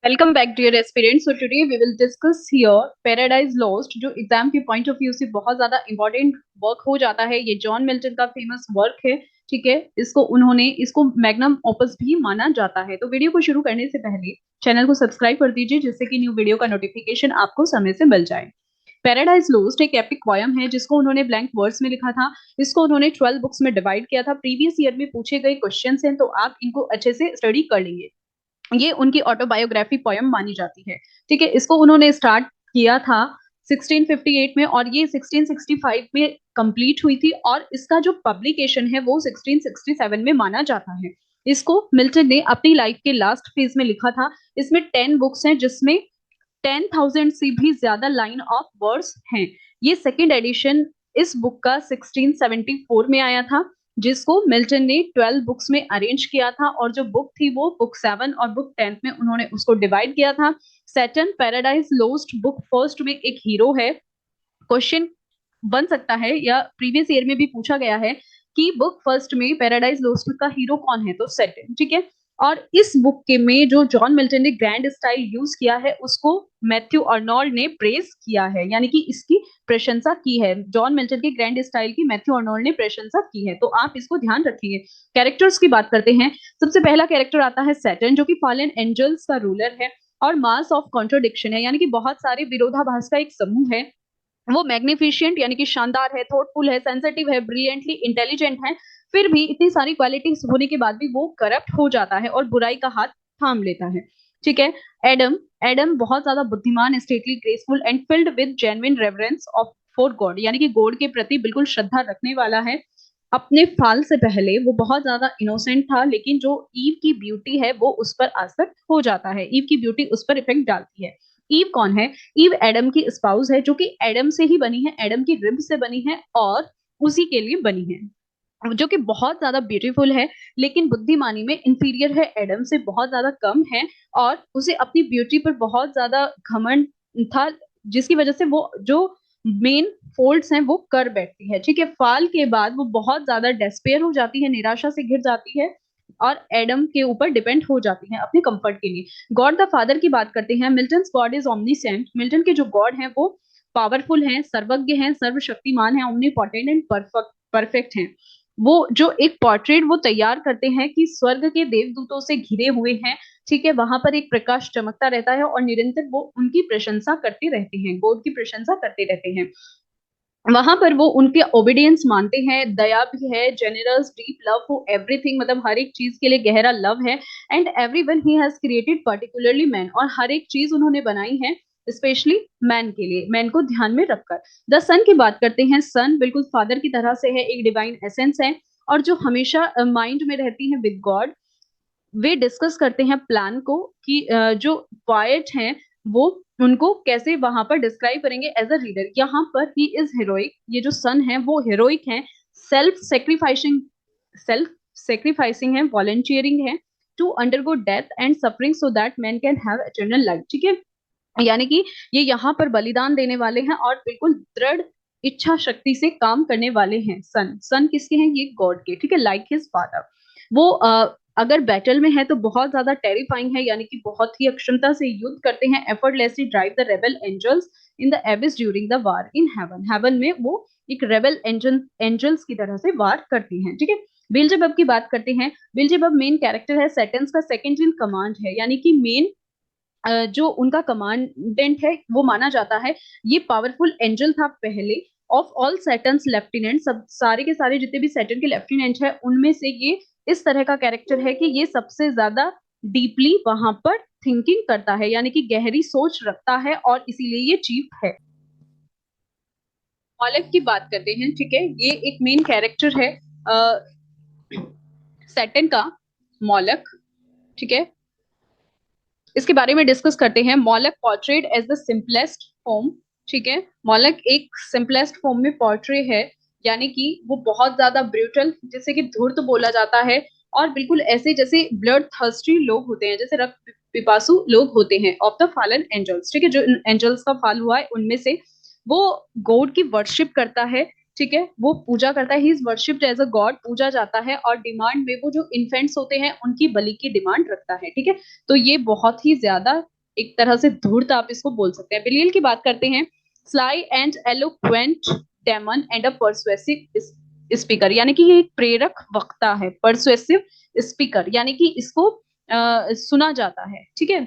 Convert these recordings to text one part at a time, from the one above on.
Welcome back dear aspirants. So today we will discuss here paradise lost, जो exam के point of view से बहुत ज्यादा important work हो जाता है। ये जॉन मिल्टन का फेमस वर्क है। ठीक है, इसको मैग्नम ओपस भी माना जाता है। तो वीडियो को शुरू करने से पहले चैनल को सब्सक्राइब कर दीजिए, जिससे कि न्यू वीडियो का नोटिफिकेशन आपको समय से मिल जाए। पैराडाइज लॉस्ट एक एपिक पोयम है जिसको उन्होंने ब्लैंक वर्ड्स में लिखा था। इसको उन्होंने 12 बुक्स में डिवाइड किया था। प्रीवियस ईयर में पूछे गए क्वेश्चन हैं, तो आप इनको अच्छे से स्टडी कर लेंगे। ये उनकी ऑटोबायोग्राफी पोयम मानी जाती है। ठीक है, इसको उन्होंने स्टार्ट किया था 1658 में और ये 1665 में कंप्लीट हुई थी, और इसका जो पब्लिकेशन है वो 1667 में माना जाता है। इसको मिल्टन ने अपनी लाइफ के लास्ट फेज में लिखा था। इसमें 10 बुक्स हैं, जिसमें 10,000 से भी ज्यादा लाइन ऑफ वर्ड्स हैं। ये सेकेंड एडिशन इस बुक का 1674 में आया था, जिसको मिल्टन ने 12 बुक्स में अरेंज किया था। और जो बुक थी वो बुक 7 और बुक 10 में उन्होंने उसको डिवाइड किया था। Saturn paradise lost book first में एक हीरो है। क्वेश्चन बन सकता है या प्रीवियस ईयर में भी पूछा गया है कि बुक फर्स्ट में पैराडाइज लोस्ट का हीरो कौन है, तो सैटर्न। ठीक है, और इस बुक के में जो जॉन मिल्टन ने ग्रैंड स्टाइल यूज किया है उसको मैथ्यू अर्नोल्ड ने प्रेज किया है, यानी कि इसकी प्रशंसा की है। जॉन मिल्टन के ग्रैंड स्टाइल की मैथ्यू अर्नोल्ड ने प्रशंसा की है, तो आप इसको ध्यान रखिए। कैरेक्टर्स की बात करते हैं। सबसे पहला कैरेक्टर आता है सैटर्न, जो कि फॉलन एंजल्स का रूलर है और मास ऑफ कॉन्ट्रोडिक्शन है, यानी कि बहुत सारे विरोधाभास का एक समूह है। वो मैग्निफिशियंट यानी कि शानदार है, थॉटफुल है, सेंसिटिव है, ब्रिलियंटली इंटेलिजेंट है। फिर भी इतनी सारी क्वालिटीज होने के बाद भी वो करप्ट हो जाता है और बुराई का हाथ थाम लेता है। ठीक है। एडम एडम बहुत ज्यादा बुद्धिमान, stately, graceful and filled with genuine reverence of for God, यानी कि गॉड के प्रति बिल्कुल श्रद्धा रखने वाला है। अपने फाल से पहले वो बहुत ज्यादा इनोसेंट था, लेकिन जो ईव की ब्यूटी है वो उस पर आसक्त हो जाता है। ईव की ब्यूटी उस पर इफेक्ट डालती है। ईव कौन है? ईव एडम की स्पाउस है, जो कि एडम से ही बनी है, एडम की रिब से बनी है और उसी के लिए बनी है, जो कि बहुत ज्यादा ब्यूटीफुल है, लेकिन बुद्धिमानी में इंफीरियर है, एडम से बहुत ज्यादा कम है। और उसे अपनी ब्यूटी पर बहुत ज्यादा घमंड था, जिसकी वजह से वो जो मेन फोल्ड्स हैं वो कर बैठती है। ठीक है, फाल के बाद वो बहुत ज्यादा डेस्पेयर हो जाती है, निराशा से घिर जाती है और एडम के ऊपर डिपेंड हो जाती है अपने कंफर्ट के लिए। गॉड द फादर की बात करते हैं। Milton God is omniscient. Milton के जो गॉड हैं वो पावरफुल हैं, सर्वज्ञ हैं, सर्वशक्तिमान हैं, ओमनीपोटेंट एंड परफेक्ट हैं। वो जो एक पोर्ट्रेट वो तैयार करते हैं कि स्वर्ग के देवदूतों से घिरे हुए हैं। ठीक है, वहां पर एक प्रकाश चमकता रहता है और निरंतर वो उनकी प्रशंसा करते रहते हैं, गॉड की प्रशंसा करते रहते हैं। वहां पर वो उनके ओबीडियंस मानते हैं, दया भी है, generous, deep love for everything, मतलब हर एक चीज के लिए गहरा लव है। And everyone he has created particularly man, और हर एक चीज उन्होंने बनाई है स्पेशली मैन के लिए, मैन को ध्यान में रखकर। द सन की बात करते हैं। सन बिल्कुल फादर की तरह से है, एक डिवाइन एसेंस है और जो हमेशा माइंड में रहती है विद गॉड। वे डिस्कस करते हैं प्लान को कि जो पोएट हैं वो उनको कैसे वहां पर डिस्क्राइब करेंगे एज अ रीडर। यहाँ पर ही इज हेरोइक, ये जो सन है वो हेरोइक है, सेल्फ सेक्रीफाइसिंग है, वॉलंटियरिंग है to undergo death and suffering so that man can have eternal life. ठीक है, यानी कि ये यहाँ पर बलिदान देने वाले हैं और बिल्कुल दृढ़ इच्छा शक्ति से काम करने वाले हैं। सन किसके हैं? ये गॉड के। ठीक है, लाइक हिज फादर। वो अगर बैटल में है तो बहुत ज्यादा टेरिफाइंग है, यानी कि बहुत ही अक्षमता से युद्ध करते हैं। Effortlessly drive the rebel angels in the abyss during the war in heaven. Heaven में वो एक रेबल एंजल्स की तरह से वार करती हैं। ठीक है, बेल्जेबब की बात करते हैं। बेल्जेबब मेन कैरेक्टर है, सैटन्स का सेकंड इन कमांड है, यानी कि मेन जो उनका कमांडेंट है वो माना जाता है। ये पावरफुल एंजल था पहले। ऑफ ऑल सैटर्न्स लेफ्टिनेंट, सब सारे के सारे जितने भी सैटर्न के लेफ्टिनेंट है उनमें से ये इस तरह का कैरेक्टर है कि ये सबसे ज्यादा डीपली वहां पर थिंकिंग करता है, यानी कि गहरी सोच रखता है और इसीलिए ये चीफ है। मॉलक की बात करते हैं। ठीक है, ये एक मेन कैरेक्टर है सैटर्न का, मॉलक। ठीक है, इसके बारे में डिस्कस करते हैं। Moloch portrait as the simplest form. ठीक है, मॉलक एक सिंपलेस्ट फॉर्म में पोर्ट्रे है, यानी कि वो बहुत ज्यादा ब्रूटल, जैसे कि धूर्त बोला जाता है, और बिल्कुल ऐसे जैसे ब्लड थर्स्टी लोग होते हैं, जैसे रक्त पिपासु लोग होते हैं ऑफ द फॉलन एंजल्स। ठीक है, जो एंजल्स का फॉल हुआ है उनमें से वो गॉड की वर्शिप करता है। ठीक है, वो पूजा करता है, he is worshipped as a god, पूजा जाता है, और डिमांड में वो जो इन्फेंट्स होते हैं उनकी बलि की डिमांड रखता है। ठीक है, तो ये बहुत ही ज्यादा एक तरह से धूर्त आप इसको बोल सकते हैं। बेलियल की बात करते हैं, sly and eloquent demon and a persuasive speaker, यानी कि ये एक प्रेरक वक्ता है। परसुएसिव स्पीकर यानी कि इसको सुना जाता है, ठीक है।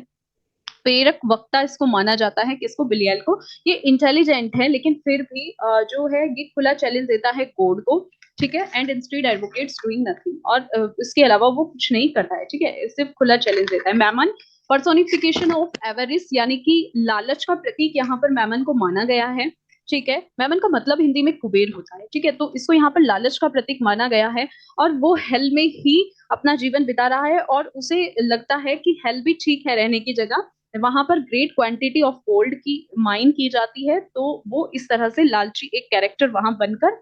प्रेरक वक्ता इसको माना जाता है, किसको, बिलियल को। ये इंटेलिजेंट है लेकिन फिर भी जो है ये खुला चैलेंज देता है गॉड को, ठीक है। And instead advocates doing nothing, और इसके अलावा वो कुछ नहीं करता है, ठीक है, सिर्फ खुला चैलेंज देता है। मैमन, पर्सोनिफिकेशन ऑफ एवरिस, यानी कि लालच का प्रतीक यहाँ पर मैमन को माना गया है, ठीक है। मैमन का मतलब हिंदी में कुबेर होता है, ठीक है, तो इसको यहाँ पर लालच का प्रतीक माना गया है। और वो हेल में ही अपना जीवन बिता रहा है और उसे लगता है कि हेल भी ठीक है रहने की जगह, वहां पर ग्रेट क्वांटिटी ऑफ गोल्ड की माइन की जाती है, तो वो इस तरह से लालची एक कैरेक्टर वहां बनकर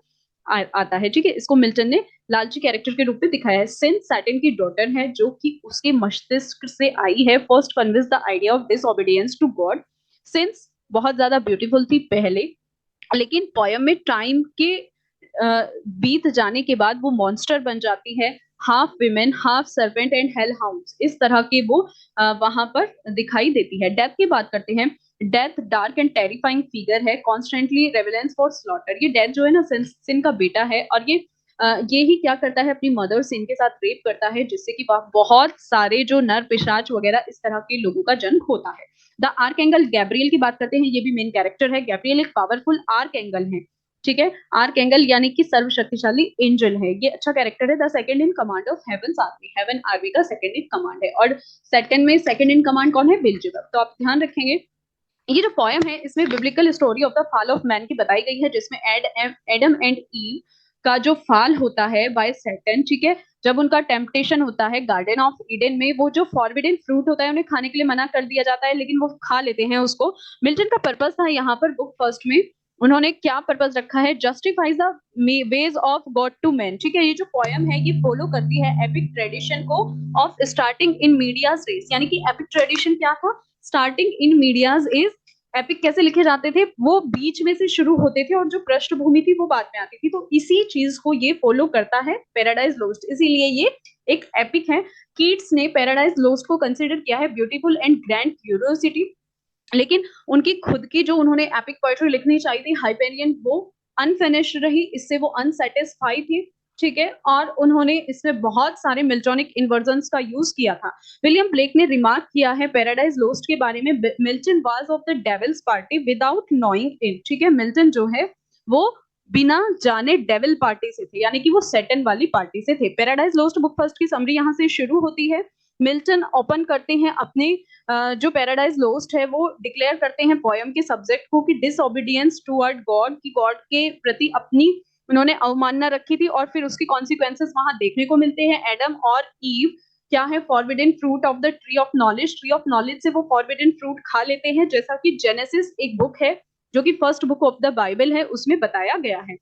आता है, ठीक है। इसको मिल्टन ने लालची कैरेक्टर के रूप में दिखाया है। सिंस सैटर्न की डॉटर है जो कि उसके मस्तिष्क से आई है, first convince the idea of disobedience to God. Since बहुत ज्यादा ब्यूटीफुल थी पहले, लेकिन पोयम में टाइम के बीत जाने के बाद वो मॉन्स्टर बन जाती है, half women half serpent and hell hounds, इस तरह के वो वहां पर दिखाई देती है। डेथ की बात करते हैं, death dark and terrifying figure है, कॉन्स्टेंटली रेविलेंस फॉर स्लॉटर। ये डेथ जो है ना सिन का बेटा है, और ये ही क्या करता है, अपनी मदर सिन के साथ रेप करता है, जिससे कि बहुत सारे जो नर पिशाच वगैरह इस तरह के लोगों का जन्म होता है। द आर्क एंगल गैब्रियल की बात करते हैं, ये भी मेन कैरेक्टर है। गैब्रियल एक पावरफुल आर्क एंगल है, ठीक है। आर्क एंगल यानी कि सर्वशक्तिशाली एंजल है, ये अच्छा कैरेक्टर है। The second in command of heavens army, heaven army का सेकंड इन कमांड है। और सेकंड इन कमांड कौन है, बेल्जेबब। तो आप ध्यान रखेंगे, ये जो पोयम है इसमें biblical story of the fall of man की बताई गई है, जिसमें एडम एंड ईव का जो फॉल होता है बाय सैटन, ठीक है, जब उनका टेम्पटेशन होता है गार्डन ऑफ ईडन में, वो जो फॉरबिडन फ्रूट होता है उन्हें खाने के लिए मना कर दिया जाता है, लेकिन वो खा लेते हैं उसको। मिल्टन का पर्पस था यहाँ पर बुक फर्स्ट में, उन्होंने क्या पर्पस रखा है, justifies the ways of God to man, ठीक है। ये जो पोयम है ये फॉलो करती है एपिक ट्रेडिशन को of starting in medias res, यानी कि एपिक ट्रेडिशन क्या था, starting in medias is, epic कैसे लिखे जाते थे, वो बीच में से शुरू होते थे और जो पृष्ठभूमि थी वो बाद में आती थी, तो इसी चीज को ये फॉलो करता है पैराडाइज लोस्ट, इसीलिए ये एक एपिक है। कीट्स ने पैराडाइज लोस्ट को कंसिडर किया है ब्यूटीफुल एंड ग्रैंड क्यूरियोसिटी, लेकिन उनकी खुद की जो उन्होंने एपिक पोएट्री लिखनी चाहिए थी हाइपेरियन, वो अनफिनिश्ड रही, इससे वो अनसेटिस्फाई थी, ठीक है। और उन्होंने इसमें बहुत सारे मिल्टोनिक इन्वर्जन्स का यूज किया था। विलियम ब्लेक ने रिमार्क किया है पैराडाइज लोस्ट के बारे में, Milton was of the devil's party without knowing it, ठीक है। मिल्टन जो है वो बिना जाने डेविल पार्टी से थे, यानी कि वो सैटन वाली पार्टी से थे। पैराडाइज लोस्ट बुक फर्स्ट की समरी यहाँ से शुरू होती है। मिल्टन ओपन करते हैं अपने जो पैराडाइज लोस्ट है वो डिक्लेयर करते हैं पोयम के सब्जेक्ट को कि डिसओबीडियंस टुवर्ड गॉड, की गॉड के प्रति अपनी उन्होंने अवमानना रखी थी, और फिर उसकी कॉन्सिक्वेंसेस वहां देखने को मिलते हैं। एडम और ईव क्या है, forbidden fruit of the tree of knowledge, tree of knowledge से वो फॉरबिडन फ्रूट खा लेते हैं, जैसा कि जेनेसिस एक बुक है जो कि first book of the Bible है उसमें बताया गया है।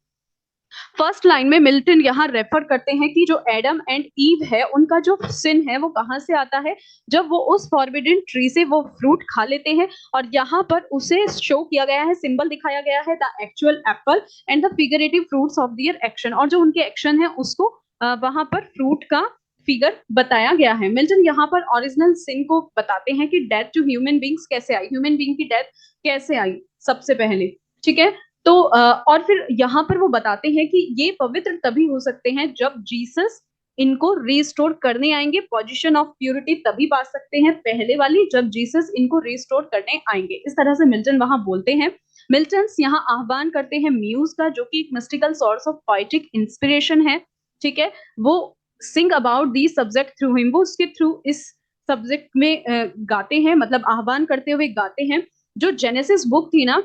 फर्स्ट लाइन में मिल्टन यहाँ रेफर करते हैं कि जो एडम एंड ईव है उनका जो सिन है वो कहाँ से आता है, जब वो उस फॉरबिडन ट्री से वो फ्रूट खा लेते हैं, और यहाँ पर उसे शो किया गया है, सिंबल दिखाया गया है, the actual apple and the figurative fruits of their action, और जो उनके एक्शन है उसको वहां पर फ्रूट का फिगर बताया गया है। मिल्टन यहाँ पर ओरिजिनल सिन को बताते हैं कि डेथ टू ह्यूमन बींग्स कैसे आई, ह्यूमन बींग की डेथ कैसे आई सबसे पहले, ठीक है। तो और फिर यहाँ पर वो बताते हैं कि ये पवित्र तभी हो सकते हैं जब जीसस इनको रिस्टोर करने आएंगे, पोजीशन ऑफ प्यूरिटी तभी पा सकते हैं पहले वाली, जब जीसस इनको रिस्टोर करने आएंगे, इस तरह से मिल्टन वहां बोलते हैं। मिल्टन्स यहाँ आह्वान करते हैं म्यूज का, जो कि एक mystical source of poetic inspiration है, ठीक है। वो sing about the subject through him, वो उसके थ्रू इस सब्जेक्ट में गाते हैं, मतलब आह्वान करते हुए गाते हैं। जो जेनेसिस बुक थी ना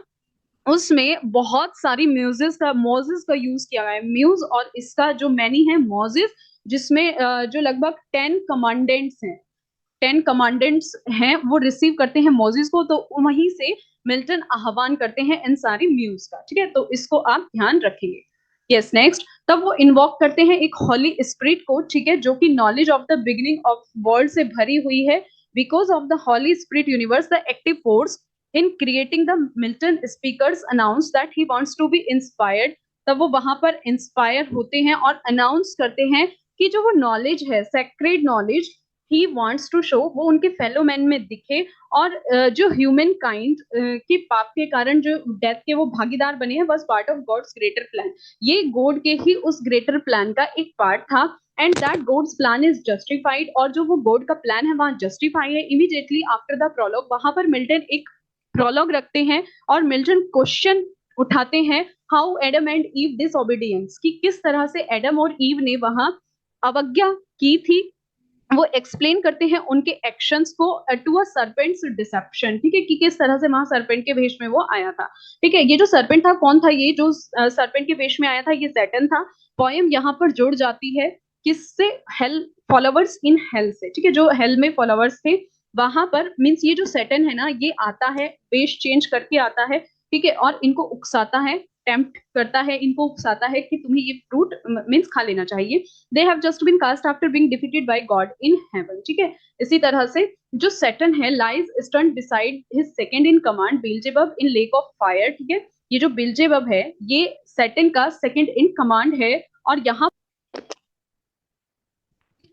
उसमें बहुत सारी मोजेस का यूज किया गया है, म्यूज, और इसका जो मैनी है मोजेस, जिसमें जो लगभग 10 कमांडेंट्स हैं, 10 कमांडेंट्स हैं, वो रिसीव करते हैं मोजेस को, तो वहीं से मिल्टन आह्वान करते हैं इन सारी म्यूज का, ठीक है। तो इसको आप ध्यान रखेंगे। यस, नेक्स्ट, तब वो इन्वॉक करते हैं एक हॉली स्पिरिट को, ठीक है, जो कि knowledge of the beginning of world से भरी हुई है। Because of the holy spirit universe the active force in creating the Milton speakers announced that he wants to be inspired, तब वो वहां पर इंस्पायर होते हैं और अनाउंस करते हैं कि जो वो नॉलेज है, sacred knowledge, he wants to show, वो उनके फेलो मैन में दिखे, और जो ह्यूमन काइंड के पाप के कारण जो डेथ के वो भागीदार बने हैं, was part of God's greater plan. ये गॉड के ही उस ग्रेटर प्लान का एक पार्ट था, and that God's plan is justified, और जो वो गॉड का प्लान है वहां जस्टिफाई है। इमीडिएटली आफ्टर द प्रोलॉग, वहां पर मिल्टन एक प्रोलॉग रखते हैं और मिल्टन क्वेश्चन उठाते हैं, how Adam and ewe disobedience, कि किस तरह से एडम और ईव ने वहां अवज्ञा की थी। वो एक्सप्लेन करते हैं उनके एक्शंस को टू अ सर्पेंट्स डिसेप्शन, ठीक है, कि किस तरह से वहां सर्पेंट के वेश में वो आया था। ठीक है, ये जो सर्पेंट था कौन था, ये जो सर्पेंट के वेश में आया था ये सैटर्न था। पोयम यहाँ पर जुड़ जाती है किससे, हेल, फॉलोवर्स इन हेल से, ठीक है, जो हेल में फॉलोवर्स थे वहां पर, मीन्स ये जो सैटर्न है ना, ये आता है वेश चेंज करके आता है, ठीक है, और इनको उकसाता है, टेम्प्ट करता है, इनको उकसाता है कि तुम्हें ये फ्रूट मीन्स खा लेना चाहिए। They have just been cast after being defeated by God in heaven, ठीक है। इसी तरह से जो सैटर्न है lies stand beside his second in command Beelzebub in lake of fire, ठीक है। ये जो बेल्जेबब है ये सैटर्न का सेकंड इन कमांड है, और यहाँ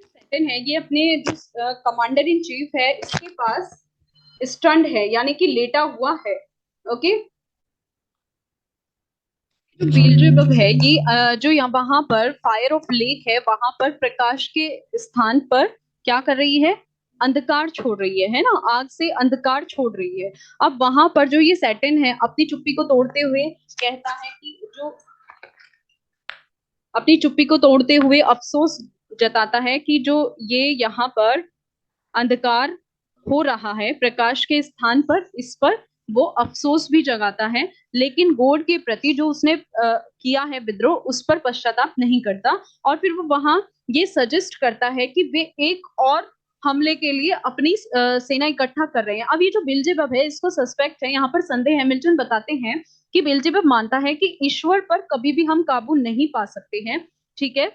सैटर्न है ये अपने जो कमांडर इन चीफ है इसके पास स्टंड है, यानी कि लेटा हुआ है। ओके, जो बेल्जेबब है ये जो यहाँ वहां पर फायर ऑफ लेक है वहां पर प्रकाश के स्थान पर क्या कर रही है, अंधकार छोड़ रही है ना, आग से अंधकार छोड़ रही है। अब वहां पर जो ये सैटर्न है अपनी चुप्पी को तोड़ते हुए कहता है कि जो अपनी चुप्पी को तोड़ते हुए अफसोस जताता है कि जो ये यहाँ पर अंधकार हो रहा है प्रकाश के स्थान पर, इस पर वो अफसोस भी जगाता है, लेकिन गॉड के प्रति जो उसने किया है विद्रोह उस पर पश्चाताप नहीं करता। और फिर वो वहां ये सजेस्ट करता है कि वे एक और हमले के लिए अपनी सेना इकट्ठा कर रहे हैं। अब ये जो बेल्जेबब है इसको सस्पेक्ट है, यहाँ पर संदेह है। मिल्टन बताते हैं कि बेल्जेबब मानता है कि ईश्वर पर कभी भी हम काबू नहीं पा सकते हैं, ठीक है।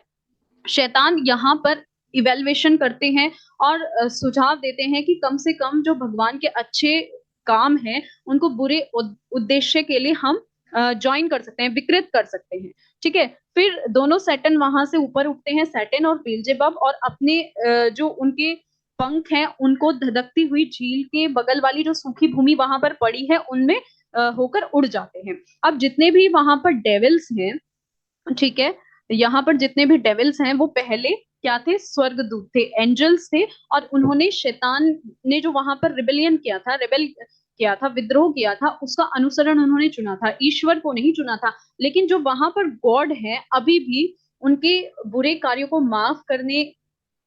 शैतान यहाँ पर इवेल्युएशन करते हैं और सुझाव देते हैं कि कम से कम जो भगवान के अच्छे काम हैं उनको बुरे उद्देश्य के लिए हम ज्वाइन कर सकते हैं, विकृत कर सकते हैं, ठीक है। फिर दोनों सैटर्न वहां से ऊपर उठते हैं, सैटर्न और बेल्जेबब, और अपने जो उनके पंख हैं उनको धधकती हुई झील के बगल वाली जो सूखी भूमि वहां पर पड़ी है उनमें होकर उड़ जाते हैं। अब जितने भी वहां पर डेविल्स हैं, ठीक है, यहाँ पर जितने भी डेविल्स हैं वो पहले क्या थे, स्वर्गदूत थे, एंजल्स थे, और उन्होंने शैतान ने जो वहां पर रिबेलियन किया था, रेबेल किया था, विद्रोह किया था, उसका अनुसरण उन्होंने चुना था, ईश्वर को नहीं चुना था। लेकिन जो वहां पर गॉड है अभी भी उनके बुरे कार्यों को माफ करने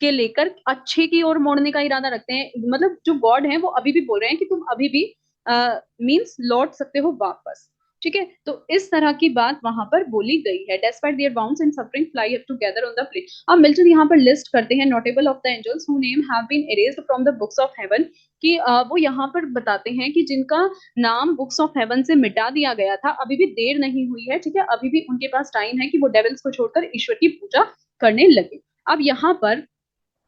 के लेकर अच्छे की ओर मोड़ने का इरादा रखते हैं। मतलब जो गॉड है वो अभी भी बोल रहे हैं कि तुम अभी भी मींस लौट सकते हो वापस, ठीक है। तो इस तरह की बात वहां पर बोली गई है। Despite their bounds and suffering fly together on the plane. अब मिल्टन यहाँ पर लिस्ट करते हैं notable of the angels who name have been erased from the books of heaven, कि वो यहाँ पर बताते हैं कि जिनका नाम बुक्स ऑफ हेवन से मिटा दिया गया था, अभी भी देर नहीं हुई है, ठीक है, अभी भी उनके पास टाइम है कि वो डेविल्स को छोड़कर ईश्वर की पूजा करने लगे। अब यहाँ पर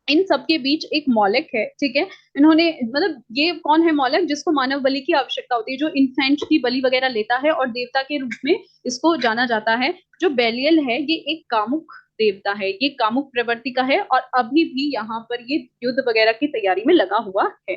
इन सबके बीच एक मौलिक है, ठीक है। इन्होंने मतलब ये कौन है मौलिक, जिसको मानव बलि की आवश्यकता होती है, जो इन्फेंट की बलि वगैरह लेता है और देवता के रूप में इसको जाना जाता है। जो बेलियल है ये एक कामुक देवता है, ये कामुक प्रवृत्ति का है, और अभी भी यहाँ पर ये युद्ध वगैरह की तैयारी में लगा हुआ है,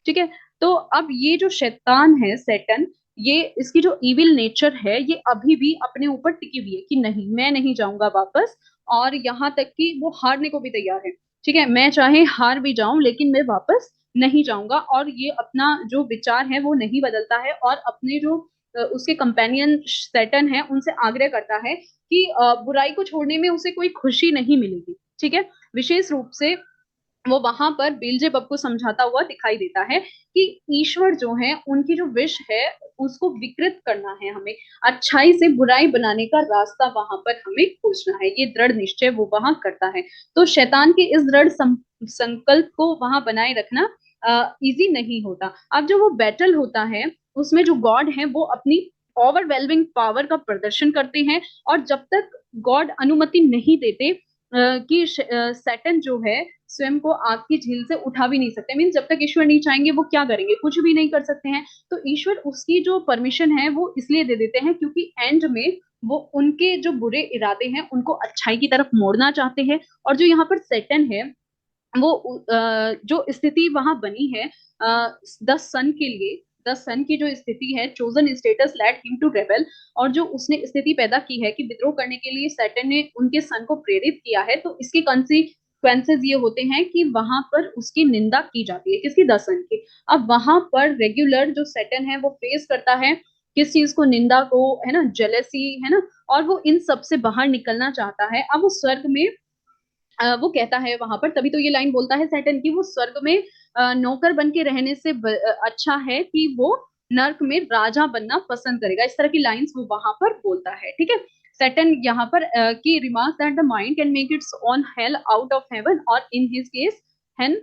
ठीक है। तो अब ये जो शैतान है सैटन, ये इसकी जो इविल नेचर है ये अभी भी अपने ऊपर टिकी हुई है कि नहीं मैं नहीं जाऊंगा वापस, और यहाँ तक कि वो हारने को भी तैयार है, ठीक है, मैं चाहे हार भी जाऊं लेकिन मैं वापस नहीं जाऊंगा। और ये अपना जो विचार है वो नहीं बदलता है, और अपने जो उसके कंपेनियन सैटर्न है उनसे आग्रह करता है कि बुराई को छोड़ने में उसे कोई खुशी नहीं मिलेगी, ठीक है। विशेष रूप से वो वहां पर बेल्जेबब को समझाता हुआ दिखाई देता है कि ईश्वर जो है उनकी जो विश है उसको विकृत करना है, हमें अच्छाई से बुराई बनाने का रास्ता वहां पर हमें खोजना है, ये दृढ़ निश्चय वो वहां करता है। तो शैतान के इस दृढ़ संकल्प को वहां बनाए रखना इजी नहीं होता। अब जो वो बैटल होता है उसमें जो गॉड है वो अपनी ओवरवेलमिंग पावर का प्रदर्शन करते हैं, और जब तक गॉड अनुमति नहीं देते कि सैटन जो है स्वयं को आग की झील से उठा भी नहीं सकते, मीन जब तक ईश्वर नहीं चाहेंगे वो क्या करेंगे, कुछ भी नहीं कर सकते हैं। तो ईश्वर उसकी जो परमिशन है वो इसलिए दे देते हैं क्योंकि एंड में वो उनके जो बुरे इरादे हैं उनको अच्छाई की तरफ मोड़ना चाहते हैं। और जो यहाँ पर सैटन है जो स्थिति वहां बनी है द सन के लिए, द सन की जो स्थिति है, chosen status led him to rebel, और जो उसने स्थिति पैदा की है कि विद्रोह करने के लिए सैटर्न ने उनके सन को प्रेरित किया है, तो इसके कॉन्सिक्वेंसेज ये होते हैं कि वहां पर उसकी निंदा की जाती है, किसकी, द सन की। अब वहां पर रेगुलर जो सैटर्न है वो फेस करता है किस चीज को, निंदा को, है ना, जेलेसी, है ना, और वो इन सब से बाहर निकलना चाहता है। अब वो स्वर्ग में वो कहता है वहां पर, तभी तो ये लाइन बोलता है सैटर्न की, वो स्वर्ग में नौकर बन के रहने से अच्छा है कि वो नर्क में राजा बनना पसंद करेगा। इस तरह की लाइंस वो वहां पर बोलता है, ठीक है। सैटर्न यहाँ पर की remark that the mind can make its own hell out of haven, और इन हिज केस हेन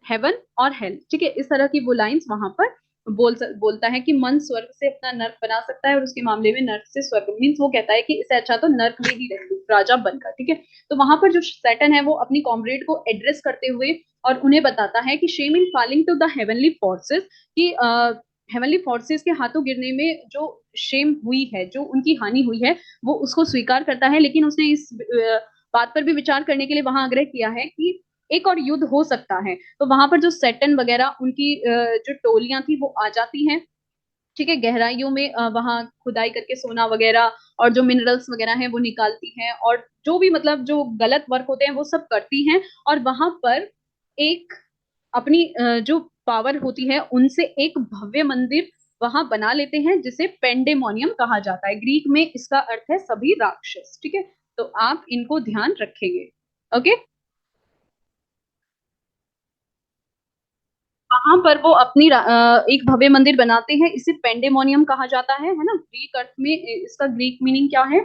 हेवन और हेल, ठीक है। इस तरह की वो लाइंस वहां पर बोलता है कि मन स्वर्ग से अपना नर्क बना सकता है, और उसके मामले में नर्क से स्वर्ग, मीन्स वो कहता है कि इससे अच्छा तो नर्क में ही रह लूं राजा बनकर, ठीक है। तो वहां पर जो सैटर्न है वो अपनी कॉमरेड को एड्रेस करते हुए और उन्हें बताता है कि shame in falling to the heavenly forces, कि हेवनली फोर्सेस के हाथों गिरने में जो शेम हुई है, जो उनकी हानि हुई है, वो उसको स्वीकार करता है। लेकिन उसने इस बात पर भी विचार करने के लिए वहां आग्रह किया है कि एक और युद्ध हो सकता है। तो वहां पर जो सैटर्न वगैरह उनकी जो टोलियां थी वो आ जाती हैं, ठीक है, गहराइयों में वहां खुदाई करके सोना वगैरह और जो मिनरल्स वगैरह हैं वो निकालती हैं, और जो भी मतलब जो गलत वर्क होते हैं वो सब करती हैं। और वहां पर एक अपनी जो पावर होती है उनसे एक भव्य मंदिर वहां बना लेते हैं, जिसे पेंडेमोनियम कहा जाता है। ग्रीक में इसका अर्थ है सभी राक्षस, ठीक है। तो आप इनको ध्यान रखेंगे, ओके। वहां पर वो अपनी एक भव्य मंदिर बनाते हैं, इसे पेंडेमोनियम कहा जाता है ना। ग्रीक अर्थ में इसका ग्रीक मीनिंग क्या है?